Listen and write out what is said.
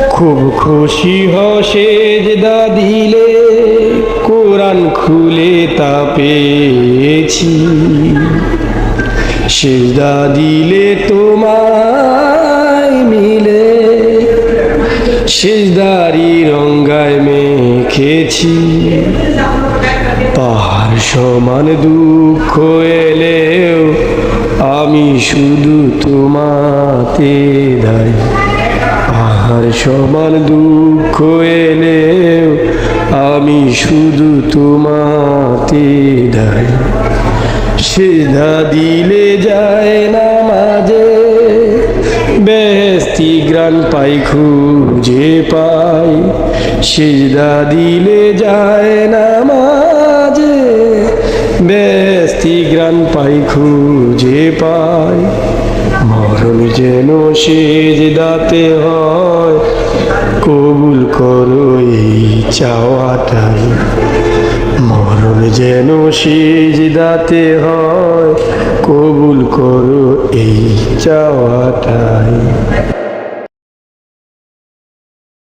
খুব খুশি সেজদা দিলে, কোরআন খুলে তা পেয়েছি। সেজদা দিলে তোমায় মিলে, সেজদারি রঙ্গায় মেখেছি। পাহাড় সমান দুঃখ এলেও আমি শুধু তোমাতে দাঁড়ি। পাহাড় সমান দুঃখ এলেও আমি শুধু তোমাতে দাঁড়ি। সিজদা দিলে যায় না মাঝে, বেহেশতি গ্রান পাই খুঁজে পাই। সিজদা দিলে যায় না মাঝে, বেহেশতি গ্রান পাই খুঁজে পাই। মরণ যেন সিজদাতে হয়, কবুল করো এই চাওয়াটাই। মরণ যেন সিজদাতে হয়, কবুল করো এই চাওয়াটাই।